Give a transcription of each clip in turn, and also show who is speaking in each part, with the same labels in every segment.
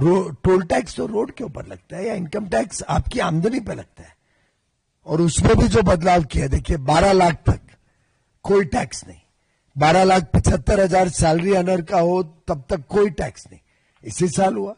Speaker 1: Toll tax तो road के ऊपर लगता है या इनकम टैक्स आपकी आमदनी पे लगता है, और उसमें भी जो बदलाव किया, देखिए 12 लाख तक कोई टैक्स नहीं, 12,75,000 सैलरी अर्नर का हो तब तक कोई टैक्स नहीं, इसी साल हुआ।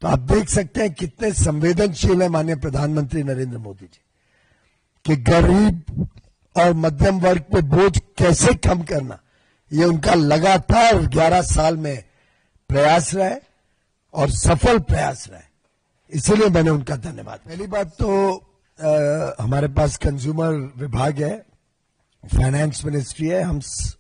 Speaker 1: तो आप देख सकते हैं कितने संवेदनशील है माननीय प्रधानमंत्री नरेंद्र मोदी जी, कि गरीब और मध्यम वर्ग पे बोझ कैसे कम करना, ये उनका लगातार 11 साल में प्रयास रहा है और सफल प्रयास रहा है, इसीलिए मैंने उनका धन्यवाद। पहली बात तो हमारे पास कंज्यूमर विभाग है, फाइनेंस मिनिस्ट्री है,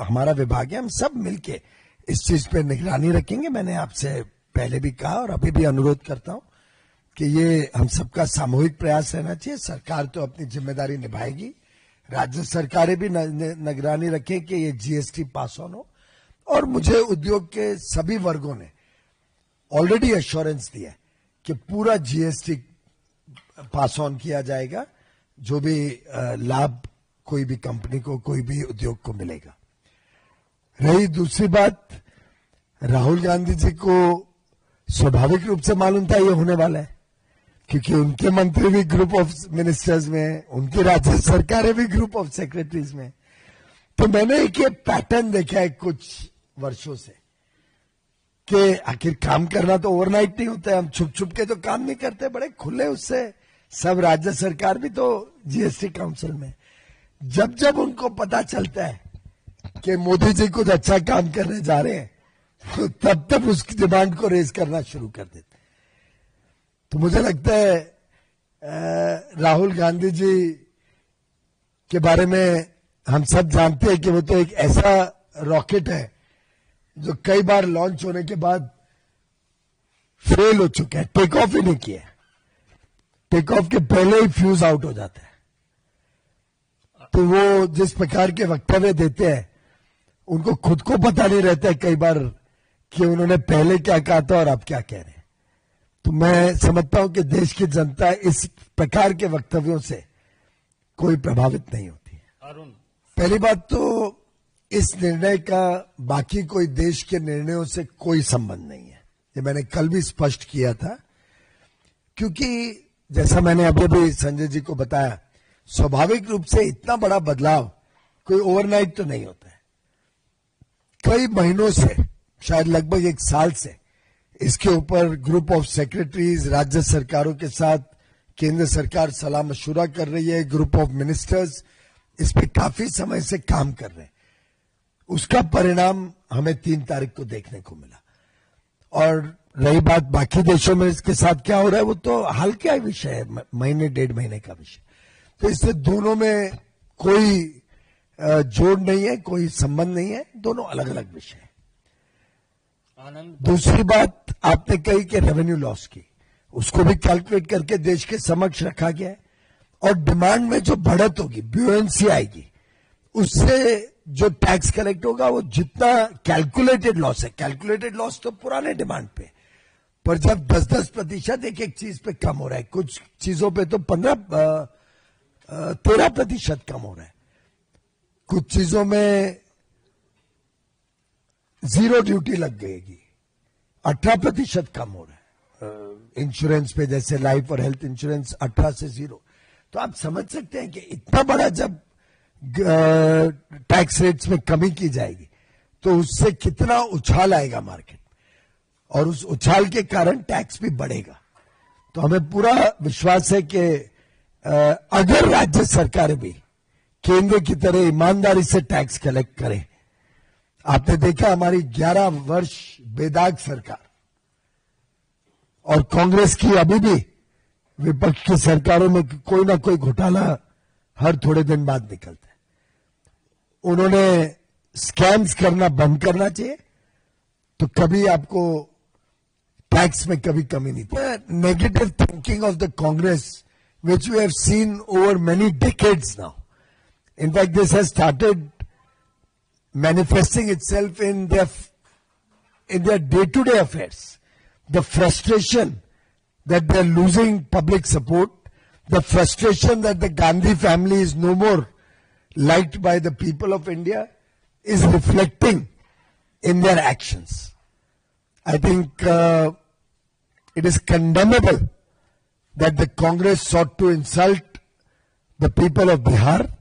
Speaker 1: हमारा विभाग है, हम सब मिलके इस चीज पे निगरानी रखेंगे। मैंने आपसे पहले भी कहा और अभी भी अनुरोध करता हूं कि ये हम सबका सामूहिक प्रयास रहना चाहिए। सरकार तो अपनी जिम्मेदारी निभाएगी, राज्य सरकारें भी निगरानी रखें कि ये जीएसटी पास ऑन हो, और मुझे उद्योग के सभी वर्गों ने ऑलरेडी एश्योरेंस दिया है कि पूरा जीएसटी पास ऑन किया जाएगा, जो भी लाभ कोई भी कंपनी को, कोई भी उद्योग को मिलेगा। रही दूसरी बात, राहुल गांधी जी को स्वाभाविक रूप से मालूम था ये होने वाला है, क्योंकि उनके मंत्री भी ग्रुप ऑफ मिनिस्टर्स में, उनकी राज्य सरकारें भी ग्रुप ऑफ सेक्रेटरीज में। तो मैंने एक ये पैटर्न देखा है कुछ वर्षों से कि आखिर काम करना तो ओवरनाइट नहीं होता है, हम छुप छुप के तो काम नहीं करते, बड़े खुले उससे सब राज्य सरकार भी तो जीएसटी काउंसिल में। जब जब उनको पता चलता है कि मोदी जी कुछ अच्छा काम करने जा रहे हैं, तो तब तब उसकी डिमांड को रेज करना शुरू कर देते। तो मुझे लगता है राहुल गांधी जी के बारे में हम सब जानते हैं कि वो तो एक ऐसा रॉकेट है जो कई बार लॉन्च होने के बाद फेल हो चुका है, टेक ऑफ ही नहीं किया, टेक ऑफ के पहले ही फ्यूज आउट हो जाता है। तो वो जिस प्रकार के वक्तव्य देते हैं, उनको खुद को पता नहीं रहता है कई बार कि उन्होंने पहले क्या कहा था और अब क्या कह रहे हैं। तो मैं समझता हूं कि देश की जनता इस प्रकार के वक्तव्यों से कोई प्रभावित नहीं होती है।
Speaker 2: अरुण,
Speaker 1: पहली बात तो इस निर्णय का बाकी कोई देश के निर्णयों से कोई संबंध नहीं है, ये मैंने कल भी स्पष्ट किया था, क्योंकि जैसा मैंने अभी भी संजय जी को बताया, स्वाभाविक रूप से इतना बड़ा बदलाव कोई ओवरनाइट तो नहीं होता है। कई महीनों से, शायद लगभग 1 साल से इसके ऊपर ग्रुप ऑफ सेक्रेटरीज राज्य सरकारों के साथ केंद्र सरकार सलाह मशुरा कर रही है, ग्रुप ऑफ मिनिस्टर्स इस पे काफी समय से काम कर रहे हैं। उसका परिणाम हमें 3 तारीख को देखने को मिला। और रही बात बाकी देशों में इसके साथ क्या हो रहा है, वो तो हाल का विषय है, महीने 1.5 महीने का विषय। तो इससे दोनों में कोई जोड़ नहीं है, कोई संबंध नहीं है, दोनों अलग अलग विषय है। दूसरी बात आपने कही कि रेवेन्यू लॉस की, उसको भी कैलकुलेट करके देश के समक्ष रखा गया है, और डिमांड में जो बढ़त होगी, ब्यूएंसी आएगी, उससे जो टैक्स कलेक्ट होगा वो जितना कैलकुलेटेड लॉस है, कैलकुलेटेड लॉस तो पुराने डिमांड पे, पर जब 10-10% एक एक चीज पे कम हो रहा है, कुछ चीजों पे तो 13% कम हो रहा है, कुछ चीजों में 0 ड्यूटी लग गएगी, 18% कम हो रहा है इंश्योरेंस पे, जैसे लाइफ और हेल्थ इंश्योरेंस 18 से 0। तो आप समझ सकते हैं कि इतना बड़ा जब टैक्स रेट्स में कमी की जाएगी तो उससे कितना उछाल आएगा मार्केट, और उस उछाल के कारण टैक्स भी बढ़ेगा। तो हमें पूरा विश्वास है कि अगर राज्य सरकारें भी केंद्र की तरह ईमानदारी से टैक्स कलेक्ट करें, आपने देखा हमारी 11 वर्ष बेदाग सरकार और कांग्रेस की अभी भी विपक्ष की सरकारों में कोई ना कोई घोटाला हर थोड़े दिन बाद निकलता है। उन्होंने स्कैम्स करना बंद करना चाहिए, तो कभी आपको टैक्स में कभी कमी नहीं थी। Negative thinking of the Congress which we have seen over many decades now. In fact, this has started manifesting itself in their day-to-day affairs. The frustration that they are losing public support, the frustration that the Gandhi family is no more liked by the people of India is reflecting in their actions. I think It is condemnable that the Congress sought to insult the people of Bihar.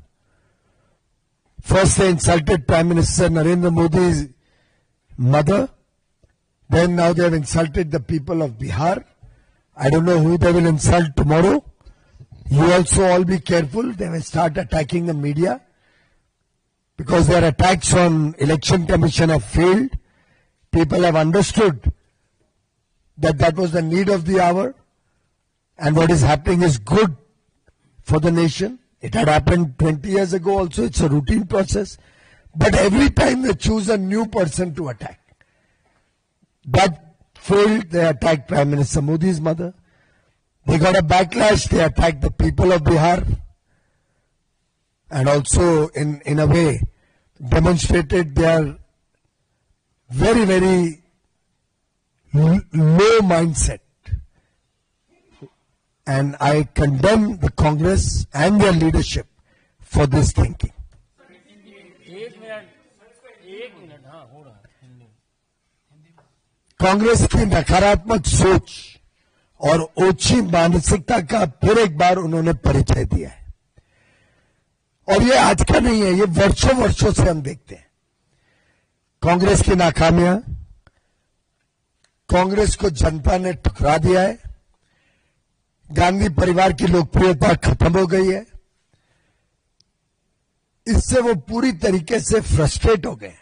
Speaker 1: First they insulted Prime Minister Narendra Modi's mother. Then now they have insulted the people of Bihar. I don't know who they will insult tomorrow. You also all be careful. They will start attacking the media because their attacks on Election Commission have failed. People have understood that that was the need of the hour, and what is happening is good for the nation. It had happened 20 years ago also. It's a routine process. But every time they choose a new person to attack. That failed. They attacked Prime Minister Modi's mother. They got a backlash. They attacked the people of Bihar. And also, in a way, demonstrated their very, very low mindset. And I condemn the Congress and their leadership for this thinking. Congress की नकारात्मक सोच और ओछी मानसिकता का फिर एक बार उन्होंने परिचय दिया है। और ये आज का नहीं है, ये वर्षों वर्षों से हम देखते हैं। कांग्रेस की नाकामियां, कांग्रेस को जनता ने ठुकरा दिया है। गांधी परिवार की लोकप्रियता खत्म हो गई है। इससे वो पूरी तरीके से फ्रस्ट्रेट हो गए,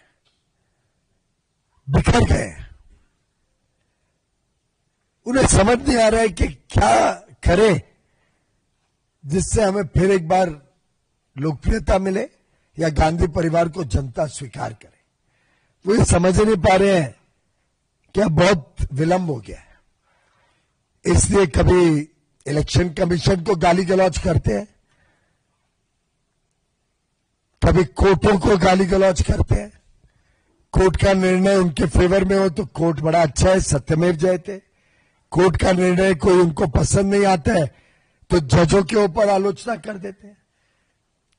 Speaker 1: बिखर गए। उन्हें समझ नहीं आ रहा है कि क्या करें जिससे हमें फिर एक बार लोकप्रियता मिले या गांधी परिवार को जनता स्वीकार करे। वो ये समझ नहीं पा रहे हैं कि अब बहुत विलंब हो गया है। इसलिए कभी इलेक्शन कमीशन को गाली गलौज करते हैं, कभी कोर्टों को गाली गलौज करते हैं। कोर्ट का निर्णय उनके फेवर में हो तो कोर्ट बड़ा अच्छा है, सत्यमेव जयते। कोर्ट का निर्णय कोई उनको पसंद नहीं आता है तो जजों के ऊपर आलोचना कर देते हैं।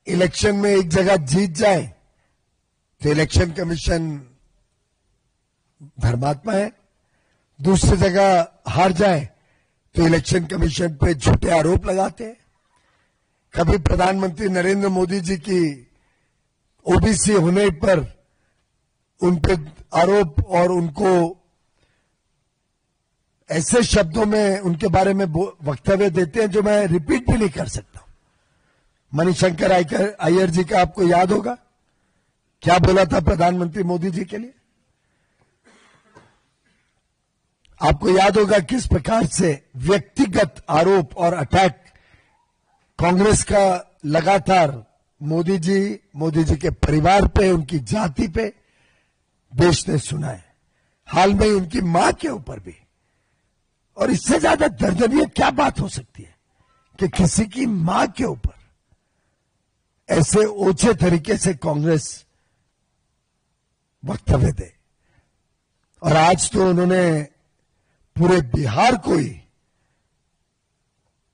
Speaker 1: इलेक्शन में एक जगह जीत जाए तो इलेक्शन कमीशन धर्मात्मा है, दूसरी जगह हार जाए तो इलेक्शन कमीशन पे झूठे आरोप लगाते हैं। कभी प्रधानमंत्री नरेंद्र मोदी जी की ओबीसी होने पर उन पे आरोप और उनको ऐसे शब्दों में उनके बारे में वक्तव्य देते हैं जो मैं रिपीट भी नहीं कर सकता। मणिशंकर अय्यर जी का आपको याद होगा क्या बोला था प्रधानमंत्री मोदी जी के लिए। आपको याद होगा किस प्रकार से व्यक्तिगत आरोप और अटैक कांग्रेस का लगातार मोदी जी के परिवार पे, उनकी जाति पे देश ने सुना है। हाल में उनकी मां के ऊपर भी। और इससे ज्यादा दर्दनीय क्या बात हो सकती है कि किसी की मां के ऊपर ऐसे ओछे तरीके से कांग्रेस वक्तव्य दे। और आज तो उन्होंने पूरे बिहार को ही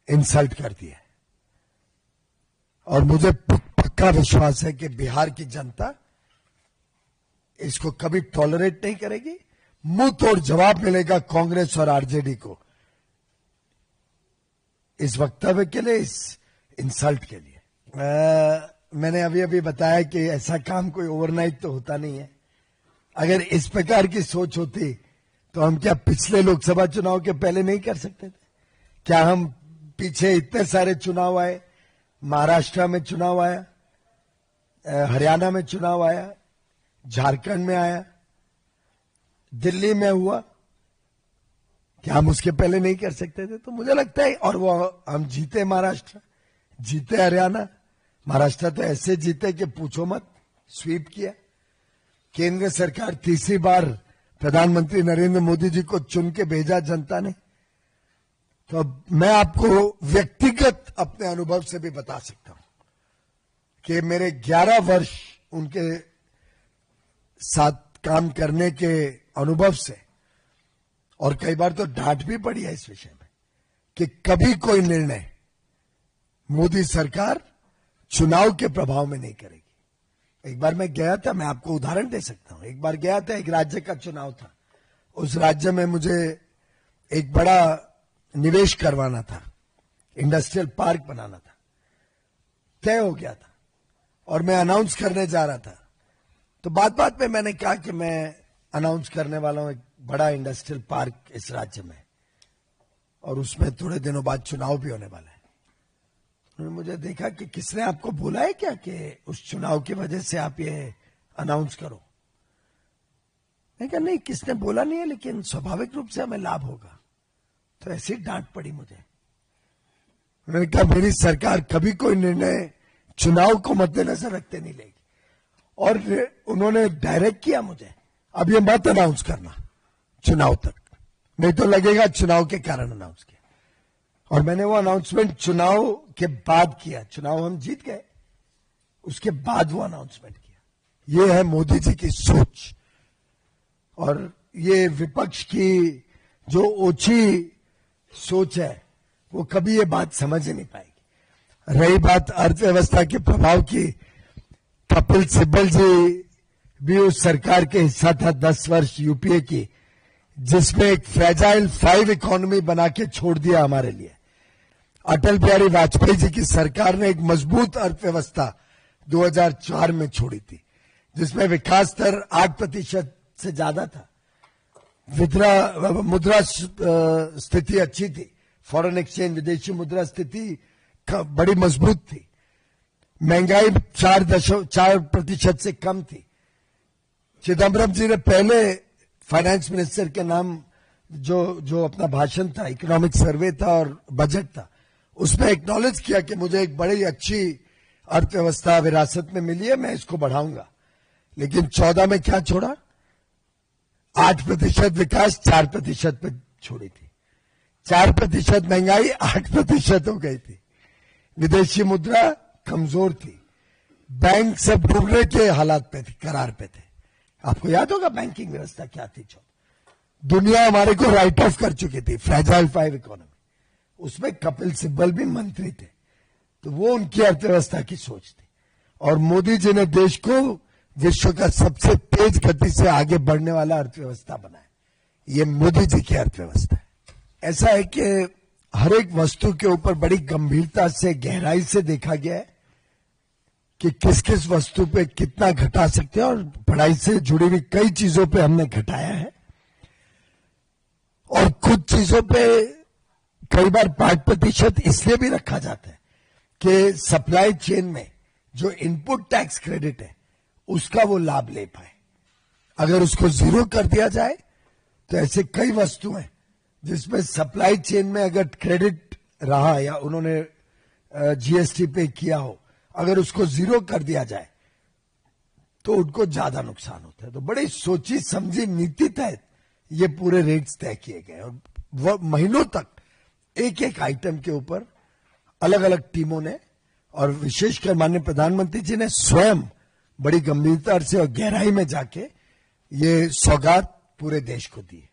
Speaker 1: इंसल्ट कर दिया। और मुझे पक्का विश्वास है कि बिहार की जनता इसको कभी टॉलरेट नहीं करेगी। मुंह तोड़ जवाब मिलेगा कांग्रेस और आरजेडी को इस वक्तव्य के लिए, इस इंसल्ट के लिए। मैंने अभी बताया कि ऐसा काम कोई ओवरनाइट तो होता नहीं है। अगर इस प्रकार की सोच होती तो हम क्या पिछले लोकसभा चुनाव के पहले नहीं कर सकते थे? क्या हम पीछे इतने सारे चुनाव आए, महाराष्ट्र में चुनाव आया, हरियाणा में चुनाव आया, झारखंड में आया, दिल्ली में हुआ, क्या हम उसके पहले नहीं कर सकते थे? तो मुझे लगता है, और वो हम जीते महाराष्ट्र, जीते हरियाणा। महाराष्ट्र तो ऐसे जीते कि पूछो मत, स्वीप किया। केंद्र सरकार तीसरी बार प्रधानमंत्री नरेंद्र मोदी जी को चुन के भेजा जनता ने। तो मैं आपको व्यक्तिगत अपने अनुभव से भी बता सकता हूं कि मेरे 11 वर्ष उनके साथ काम करने के अनुभव से, और कई बार तो डांट भी पड़ी है इस विषय में कि कभी कोई निर्णय मोदी सरकार चुनाव के प्रभाव में नहीं करेगी। एक बार मैं गया था, मैं आपको उदाहरण दे सकता हूं। एक बार गया था, एक राज्य का चुनाव था। उस राज्य में मुझे एक बड़ा निवेश करवाना था, इंडस्ट्रियल पार्क बनाना था, तय हो गया था और मैं अनाउंस करने जा रहा था। तो बात बात में मैंने कहा कि मैं अनाउंस करने वाला हूं एक बड़ा इंडस्ट्रियल पार्क इस राज्य में, और उसमें थोड़े दिनों बाद चुनाव भी होने वाला है। उन्होंने मुझे देखा कि किसने आपको बोला है क्या कि उस चुनाव की वजह से आप ये अनाउंस करो। मैं कहा नहीं, किसने बोला नहीं है, लेकिन स्वाभाविक रूप से हमें लाभ होगा। तो ऐसी डांट पड़ी मुझे। उन्होंने कहा मेरी सरकार कभी कोई निर्णय चुनाव को मद्देनजर रखते नहीं लेगी, और उन्होंने डायरेक्ट किया मुझे, अब ये मत अनाउंस करना चुनाव तक, नहीं तो लगेगा चुनाव के कारण अनाउंस किया। और मैंने वो अनाउंसमेंट चुनाव के बाद किया। चुनाव हम जीत गए, उसके बाद वो अनाउंसमेंट किया। ये है मोदी जी की सोच, और ये विपक्ष की जो ओछी सोच है वो कभी ये बात समझ ही नहीं पाएगी। रही बात अर्थव्यवस्था के प्रभाव की, कपिल सिब्बल जी भी उस सरकार के हिस्सा था 10 वर्ष यूपीए की, जिसमें एक फ्रेजाइल 5 इकोनॉमी बना के छोड़ दिया हमारे लिए। अटल बिहारी वाजपेयी जी की सरकार ने एक मजबूत अर्थव्यवस्था 2004 में छोड़ी थी, जिसमें विकास दर 8% से ज्यादा था, मुद्रा स्थिति अच्छी थी, फॉरेन एक्सचेंज विदेशी मुद्रा स्थिति बड़ी मजबूत थी, महंगाई 4% से कम थी। चिदम्बरम जी ने पहले फाइनेंस मिनिस्टर के नाम जो अपना भाषण था, इकोनॉमिक सर्वे था और बजट था, उसमें एक्नॉलेज किया कि मुझे एक बड़ी अच्छी अर्थव्यवस्था विरासत में मिली है, मैं इसको बढ़ाऊंगा। लेकिन 14 में क्या छोड़ा? 8% विकास 4% पे छोड़ी थी, 4% महंगाई 8% हो गई थी, विदेशी मुद्रा कमजोर थी, बैंक सब डूबने के हालात पे थे, करार पे थे। आपको याद होगा बैंकिंग व्यवस्था क्या थी? दुनिया हमारे को राइट ऑफ कर चुकी थी, फ्रेजाइल 5 इकोनॉमी। उसमें कपिल सिब्बल भी मंत्री थे, तो वो उनकी अर्थव्यवस्था की सोच थी। और मोदी जी ने देश को विश्व का सबसे तेज गति से आगे बढ़ने वाला अर्थव्यवस्था बनाया। ये मोदी जी की अर्थव्यवस्था है। ऐसा है कि हर एक वस्तु के ऊपर बड़ी गंभीरता से, गहराई से देखा गया है कि किस किस वस्तु पे कितना घटा सकते हैं, और पढ़ाई से जुड़ी हुई कई चीजों पे हमने घटाया है, और कुछ चीजों पे कई बार 5% इसलिए भी रखा जाता है कि सप्लाई चेन में जो इनपुट टैक्स क्रेडिट है उसका वो लाभ ले पाए। अगर उसको 0 कर दिया जाए तो ऐसे कई वस्तुएं जिसमें सप्लाई चेन में अगर क्रेडिट रहा या उन्होंने जीएसटी पे किया हो, अगर उसको 0 कर दिया जाए तो उनको ज्यादा नुकसान होता है। तो बड़ी सोची समझी नीति तहत ये पूरे रेट्स तय किए गए, और महीनों तक एक एक आइटम के ऊपर अलग अलग टीमों ने, और विशेषकर माननीय प्रधानमंत्री जी ने स्वयं बड़ी गंभीरता से और गहराई में जाके ये सौगात पूरे देश को दी है।